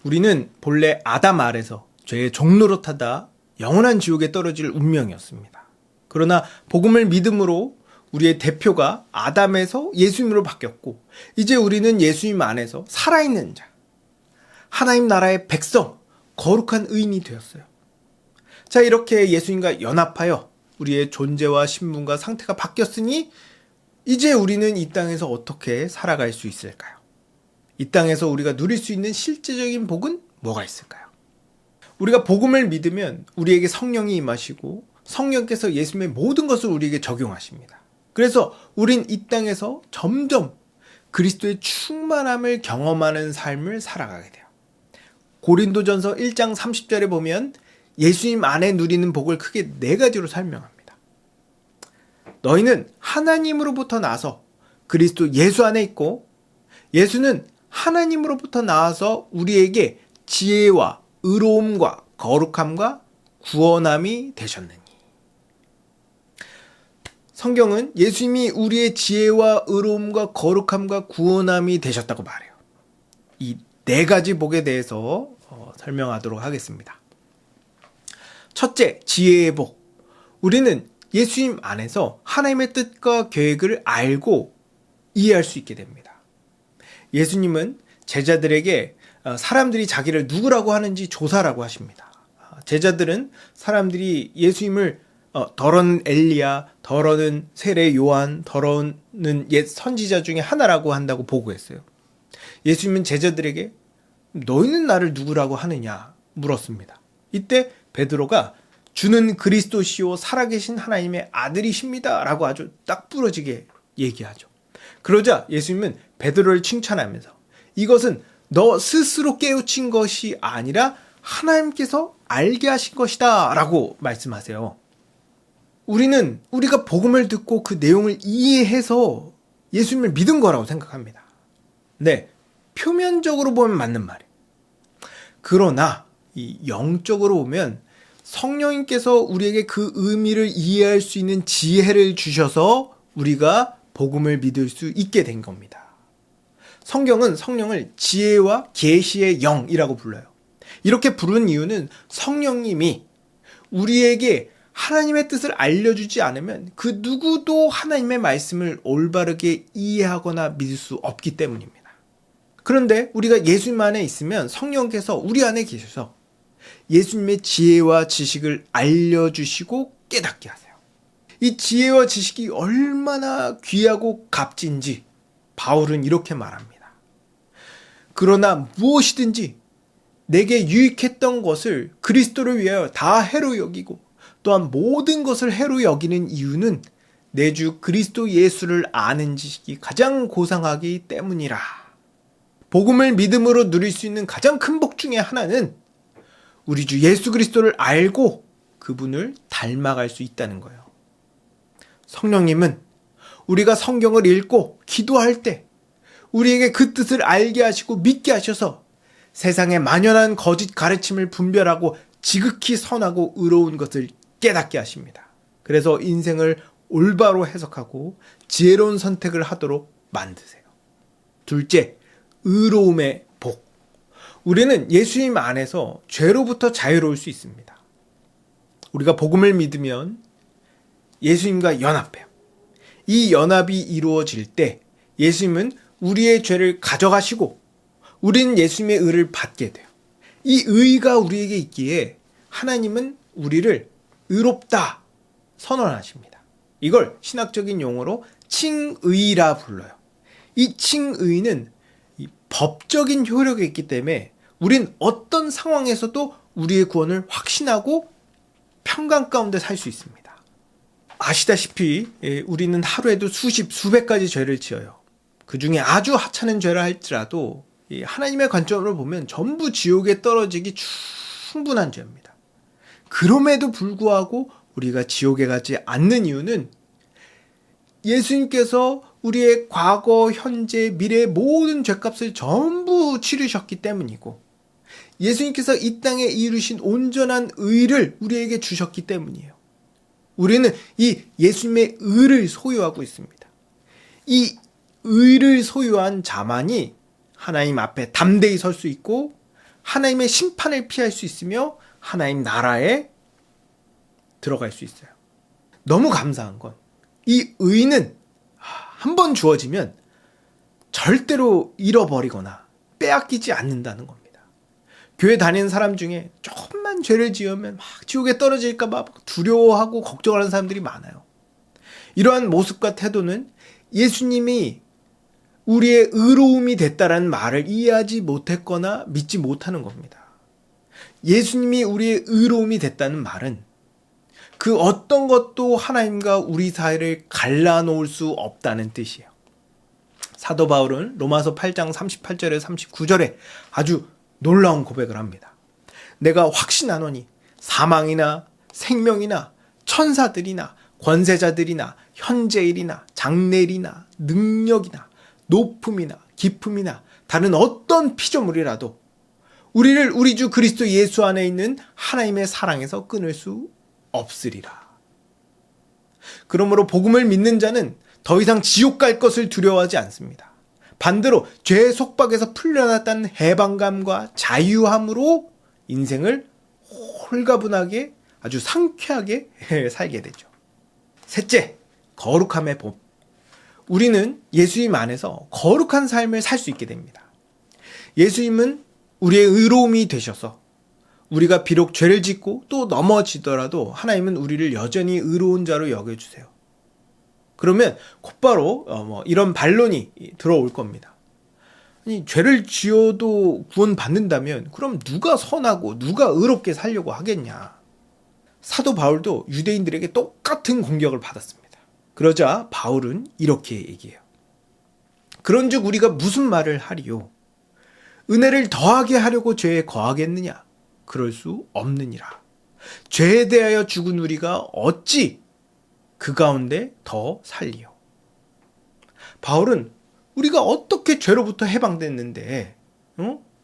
우리는 본래 아담 아래서 죄의 종로로 타다 영원한 지옥에 떨어질 운명이었습니다. 그러나 복음을 믿음으로 우리의 대표가 아담에서 예수님으로 바뀌었고, 이제 우리는 예수님 안에서 살아있는 자, 하나님 나라의 백성, 거룩한 의인이 되었어요. 자, 이렇게 예수님과 연합하여 우리의 존재와 신분과 상태가 바뀌었으니 이제 우리는 이 땅에서 어떻게 살아갈 수 있을까요? 이 땅에서 우리가 누릴 수 있는 실제적인 복은 뭐가 있을까요? 우리가 복음을 믿으면 우리에게 성령이 임하시고 성령께서 예수님의 모든 것을 우리에게 적용하십니다. 그래서 우린 이 땅에서 점점 그리스도의 충만함을 경험하는 삶을 살아가게 돼요. 고린도전서 1장 30절에 보면 예수님 안에 누리는 복을 크게 4가지로 설명합니다. 너희는 하나님으로부터 나서 그리스도 예수 안에 있고, 예수는 하나님으로부터 나와서 우리에게 지혜와 의로움과 거룩함과 구원함이 되셨느니. 성경은 예수님이 우리의 지혜와 의로움과 거룩함과 구원함이 되셨다고 말해요. 이 4가지 복에 대해서 설명하도록 하겠습니다. 첫째, 지혜의 복. 우리는 예수님 안에서 하나님의 뜻과 계획을 알고 이해할 수 있게 됩니다. 예수님은 제자들에게 사람들이 자기를 누구라고 하는지 조사라고 하십니다. 제자들은 사람들이 예수님을 더러는 엘리야, 더러는 세례 요한, 더러는 옛 선지자 중에 하나라고 한다고 보고했어요. 예수님은 제자들에게 너희는 나를 누구라고 하느냐 물었습니다. 이때 베드로가 주는 그리스도시요 살아계신 하나님의 아들이십니다 라고 아주 딱 부러지게 얘기하죠. 그러자 예수님은 베드로를 칭찬하면서 이것은 너 스스로 깨우친 것이 아니라 하나님께서 알게 하신 것이다 라고 말씀하세요. 우리는 우리가 복음을 듣고 그 내용을 이해해서 예수님을 믿은 거라고 생각합니다. 네, 표면적으로 보면 맞는 말이에요. 그러나 이 영적으로 보면 성령님께서 우리에게 그 의미를 이해할 수 있는 지혜를 주셔서 우리가 복음을 믿을 수 있게 된 겁니다. 성경은 성령을 지혜와 계시의 영이라고 불러요. 이렇게 부르는 이유는 성령님이 우리에게 하나님의 뜻을 알려주지 않으면 그 누구도 하나님의 말씀을 올바르게 이해하거나 믿을 수 없기 때문입니다. 그런데 우리가 예수님 안에 있으면 성령께서 우리 안에 계셔서 예수님의 지혜와 지식을 알려주시고 깨닫게 하세요. 이 지혜와 지식이 얼마나 귀하고 값진지 바울은 이렇게 말합니다. 그러나 무엇이든지 내게 유익했던 것을 그리스도를 위하여 다 해로 여기고 또한 모든 것을 해로 여기는 이유는 내 주 그리스도 예수를 아는 지식이 가장 고상하기 때문이라. 복음을 믿음으로 누릴 수 있는 가장 큰 복 중에 하나는 우리 주 예수 그리스도를 알고 그분을 닮아갈 수 있다는 거예요. 성령님은 우리가 성경을 읽고 기도할 때 우리에게 그 뜻을 알게 하시고 믿게 하셔서 세상의 만연한 거짓 가르침을 분별하고 지극히 선하고 의로운 것을 깨닫게 하십니다. 그래서 인생을 올바로 해석하고 지혜로운 선택을 하도록 만드세요. 둘째, 의로움의 복. 우리는 예수님 안에서 죄로부터 자유로울 수 있습니다. 우리가 복음을 믿으면 예수님과 연합해요. 이 연합이 이루어질 때 예수님은 우리의 죄를 가져가시고 우리는 예수님의 의를 받게 돼요. 이 의가 우리에게 있기에 하나님은 우리를 의롭다 선언하십니다. 이걸 신학적인 용어로 칭의라 불러요. 이 칭의는 법적인 효력이 있기 때문에 우린 어떤 상황에서도 우리의 구원을 확신하고 평강 가운데 살 수 있습니다. 아시다시피 우리는 하루에도 수백 가지 죄를 지어요. 그 중에 아주 하찮은 죄라 할지라도 하나님의 관점으로 보면 전부 지옥에 떨어지기 충분한 죄입니다. 그럼에도 불구하고 우리가 지옥에 가지 않는 이유는 예수님께서 우리의 과거, 현재, 미래의 모든 죄값을 전부 치르셨기 때문이고 예수님께서 이 땅에 이루신 온전한 의를 우리에게 주셨기 때문이에요. 우리는 이 예수님의 의를 소유하고 있습니다. 이 의를 소유한 자만이 하나님 앞에 담대히 설 수 있고 하나님의 심판을 피할 수 있으며 하나님 나라에 들어갈 수 있어요. 너무 감사한 건 이 의는 한 번 주어지면 절대로 잃어버리거나 빼앗기지 않는다는 겁니다. 교회 다니는 사람 중에 조금만 죄를 지으면 막 지옥에 떨어질까 봐 두려워하고 걱정하는 사람들이 많아요. 이러한 모습과 태도는 예수님이 우리의 의로움이 됐다라는 말을 이해하지 못했거나 믿지 못하는 겁니다. 예수님이 우리의 의로움이 됐다는 말은 그 어떤 것도 하나님과 우리 사이를 갈라놓을 수 없다는 뜻이에요. 사도 바울은 로마서 8장 38절에 39절에 아주 놀라운 고백을 합니다. 내가 확신하노니 사망이나 생명이나 천사들이나 권세자들이나 현재일이나 장래일이나 능력이나 높음이나 깊음이나 다른 어떤 피조물이라도 우리를 우리 주 그리스도 예수 안에 있는 하나님의 사랑에서 끊을 수 없으리라. 그러므로 복음을 믿는 자는 더 이상 지옥 갈 것을 두려워하지 않습니다. 반대로 죄의 속박에서 풀려났다는 해방감과 자유함으로 인생을 홀가분하게 아주 상쾌하게 살게 되죠. 셋째, 거룩함의 법. 우리는 예수님 안에서 거룩한 삶을 살 수 있게 됩니다. 예수님은 우리의 의로움이 되셔서 우리가 비록 죄를 짓고 또 넘어지더라도 하나님은 우리를 여전히 의로운 자로 여겨주세요. 그러면 곧바로 이런 반론이 들어올 겁니다. 아니, 죄를 지어도 구원받는다면 그럼 누가 선하고 누가 의롭게 살려고 하겠냐. 사도 바울도 유대인들에게 똑같은 공격을 받았습니다. 그러자 바울은 이렇게 얘기해요. 그런즉 우리가 무슨 말을 하리요? 은혜를 더하게 하려고 죄에 거하겠느냐? 그럴 수 없느니라. 죄에 대하여 죽은 우리가 어찌 그 가운데 더 살리요? 바울은 우리가 어떻게 죄로부터 해방됐는데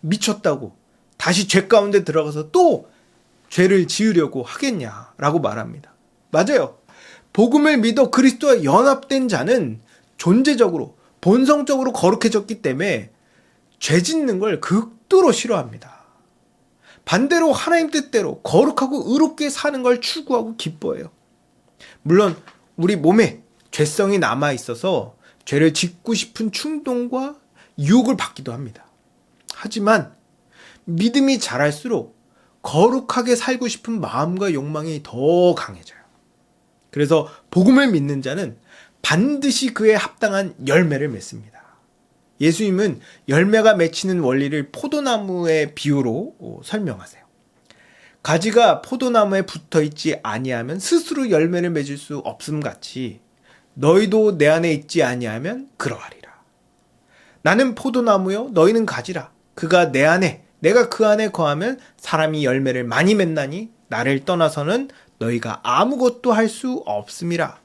미쳤다고 다시 죄 가운데 들어가서 또 죄를 지으려고 하겠냐라고 말합니다. 맞아요. 복음을 믿어 그리스도와 연합된 자는 존재적으로 본성적으로 거룩해졌기 때문에 죄 짓는 걸 극도로 싫어합니다. 반대로 하나님 뜻대로 거룩하고 의롭게 사는 걸 추구하고 기뻐해요. 물론 우리 몸에 죄성이 남아 있어서 죄를 짓고 싶은 충동과 유혹을 받기도 합니다. 하지만 믿음이 자랄수록 거룩하게 살고 싶은 마음과 욕망이 더 강해져요. 그래서 복음을 믿는 자는 반드시 그에 합당한 열매를 맺습니다. 예수님은 열매가 맺히는 원리를 포도나무의 비유로 설명하세요. 가지가 포도나무에 붙어있지 아니하면 스스로 열매를 맺을 수 없음 같이 너희도 내 안에 있지 아니하면 그러하리라. 나는 포도나무요 너희는 가지라. 그가 내 안에 내가 그 안에 거하면 사람이 열매를 많이 맺나니 나를 떠나서는 너희가 아무것도 할 수 없음이라.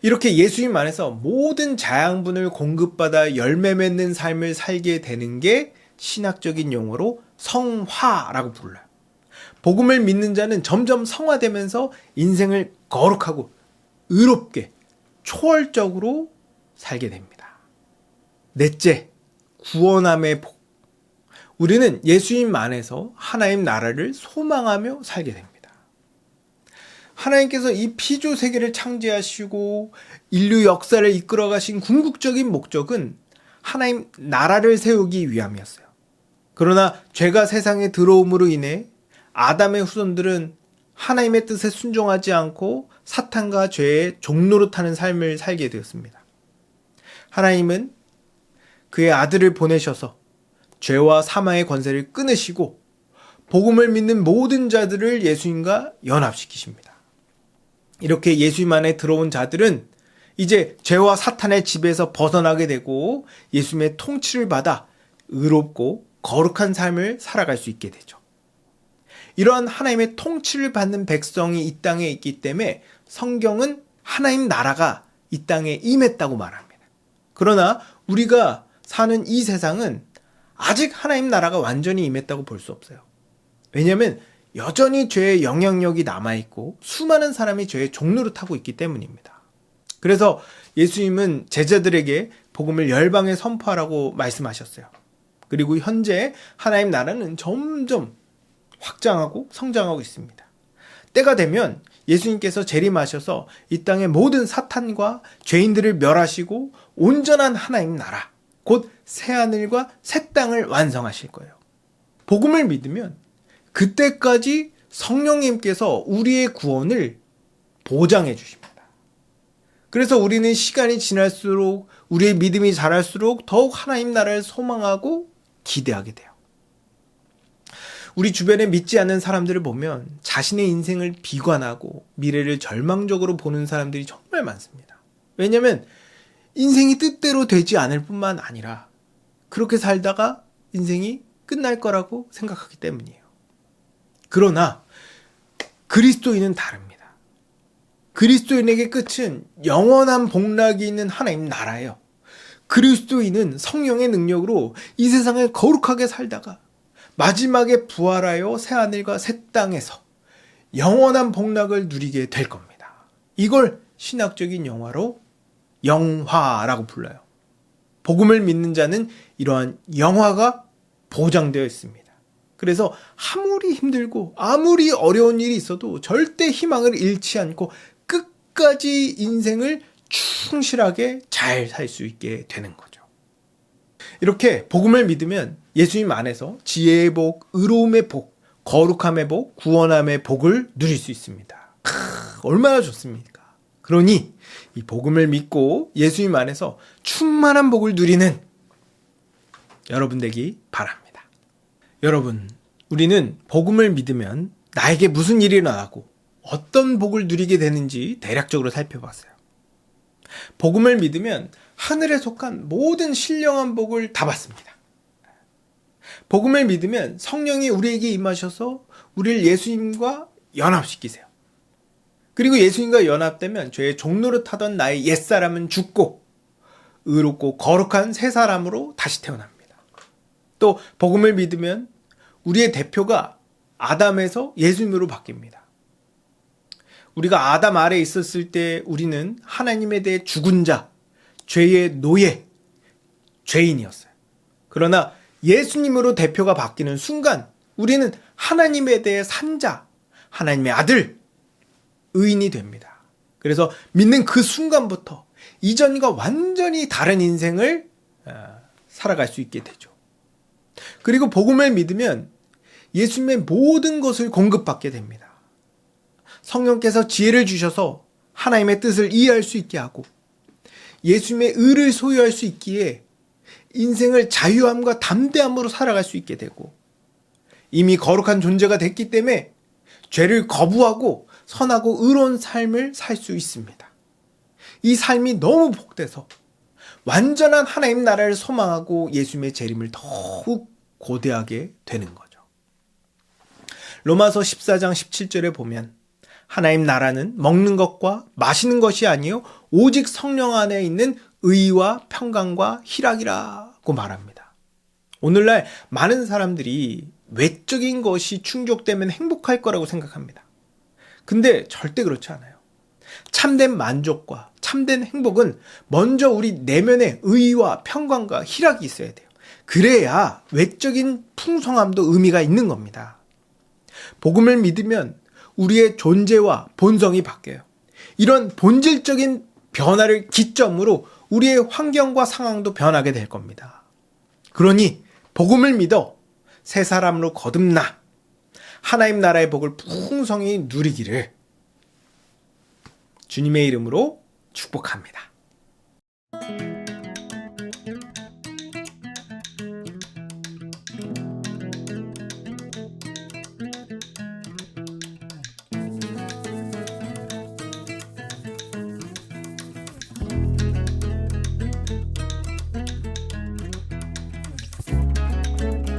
이렇게 예수님 안에서 모든 자양분을 공급받아 열매 맺는 삶을 살게 되는 게 신학적인 용어로 성화라고 불러요. 복음을 믿는 자는 점점 성화되면서 인생을 거룩하고 의롭게 초월적으로 살게 됩니다. 넷째, 구원함의 복. 우리는 예수님 안에서 하나님 나라를 소망하며 살게 됩니다. 하나님께서 이 피조 세계를 창제하시고 인류 역사를 이끌어 가신 궁극적인 목적은 하나님 나라를 세우기 위함이었어요. 그러나 죄가 세상에 들어옴으로 인해 아담의 후손들은 하나님의 뜻에 순종하지 않고 사탄과 죄의 종로로 타는 삶을 살게 되었습니다. 하나님은 그의 아들을 보내셔서 죄와 사망의 권세를 끊으시고 복음을 믿는 모든 자들을 예수님과 연합시키십니다. 이렇게 예수님 안에 들어온 자들은 이제 죄와 사탄의 지배에서 벗어나게 되고 예수님의 통치를 받아 의롭고 거룩한 삶을 살아갈 수 있게 되죠. 이러한 하나님의 통치를 받는 백성이 이 땅에 있기 때문에 성경은 하나님 나라가 이 땅에 임했다고 말합니다. 그러나 우리가 사는 이 세상은 아직 하나님 나라가 완전히 임했다고 볼 수 없어요. 왜냐하면 여전히 죄의 영향력이 남아있고 수많은 사람이 죄의 종로를 타고 있기 때문입니다. 그래서 예수님은 제자들에게 복음을 열방에 선포하라고 말씀하셨어요. 그리고 현재 하나님 나라는 점점 확장하고 성장하고 있습니다. 때가 되면 예수님께서 재림하셔서 이 땅의 모든 사탄과 죄인들을 멸하시고 온전한 하나님 나라, 곧 새하늘과 새 땅을 완성하실 거예요. 복음을 믿으면 그때까지 성령님께서 우리의 구원을 보장해 주십니다. 그래서 우리는 시간이 지날수록 우리의 믿음이 자랄수록 더욱 하나님 나라를 소망하고 기대하게 돼요. 우리 주변에 믿지 않는 사람들을 보면 자신의 인생을 비관하고 미래를 절망적으로 보는 사람들이 정말 많습니다. 왜냐하면 인생이 뜻대로 되지 않을 뿐만 아니라 그렇게 살다가 인생이 끝날 거라고 생각하기 때문이에요. 그러나 그리스도인은 다릅니다. 그리스도인에게 끝은 영원한 복락이 있는 하나님 나라예요. 그리스도인은 성령의 능력으로 이 세상을 거룩하게 살다가 마지막에 부활하여 새하늘과 새 땅에서 영원한 복락을 누리게 될 겁니다. 이걸 신학적인 영화로 영화라고 불러요. 복음을 믿는 자는 이러한 영화가 보장되어 있습니다. 그래서 아무리 힘들고 아무리 어려운 일이 있어도 절대 희망을 잃지 않고 끝까지 인생을 충실하게 잘 살 수 있게 되는 거죠. 이렇게 복음을 믿으면 예수님 안에서 지혜의 복, 의로움의 복, 거룩함의 복, 구원함의 복을 누릴 수 있습니다. 얼마나 좋습니까? 그러니 이 복음을 믿고 예수님 안에서 충만한 복을 누리는 여러분 되기 바랍니다. 여러분, 우리는 복음을 믿으면 나에게 무슨 일이 일어나고 어떤 복을 누리게 되는지 대략적으로 살펴봤어요. 복음을 믿으면 하늘에 속한 모든 신령한 복을 다 받습니다. 복음을 믿으면 성령이 우리에게 임하셔서 우리를 예수님과 연합시키세요. 그리고 예수님과 연합되면 죄의 종노릇하던 나의 옛사람은 죽고 의롭고 거룩한 새 사람으로 다시 태어납니다. 또 복음을 믿으면 우리의 대표가 아담에서 예수님으로 바뀝니다. 우리가 아담 아래에 있었을 때 우리는 하나님에 대해 죽은 자, 죄의 노예, 죄인이었어요. 그러나 예수님으로 대표가 바뀌는 순간 우리는 하나님에 대해 산 자, 하나님의 아들, 의인이 됩니다. 그래서 믿는 그 순간부터 이전과 완전히 다른 인생을 살아갈 수 있게 되죠. 그리고 복음을 믿으면 예수님의 모든 것을 공급받게 됩니다. 성령께서 지혜를 주셔서 하나님의 뜻을 이해할 수 있게 하고 예수님의 의를 소유할 수 있기에 인생을 자유함과 담대함으로 살아갈 수 있게 되고 이미 거룩한 존재가 됐기 때문에 죄를 거부하고 선하고 의로운 삶을 살 수 있습니다. 이 삶이 너무 복돼서 완전한 하나님 나라를 소망하고 예수님의 재림을 더욱 고대하게 되는 거죠. 로마서 14장 17절에 보면 하나님 나라는 먹는 것과 마시는 것이 아니요 오직 성령 안에 있는 의와 평강과 희락이라고 말합니다. 오늘날 많은 사람들이 외적인 것이 충족되면 행복할 거라고 생각합니다. 근데 절대 그렇지 않아요. 참된 만족과 참된 행복은 먼저 우리 내면에 의와 평강과 희락이 있어야 돼요. 그래야 외적인 풍성함도 의미가 있는 겁니다. 복음을 믿으면 우리의 존재와 본성이 바뀌어요. 이런 본질적인 변화를 기점으로 우리의 환경과 상황도 변하게 될 겁니다. 그러니 복음을 믿어 새 사람으로 거듭나 하나님 나라의 복을 풍성히 누리기를 주님의 이름으로 축복합니다.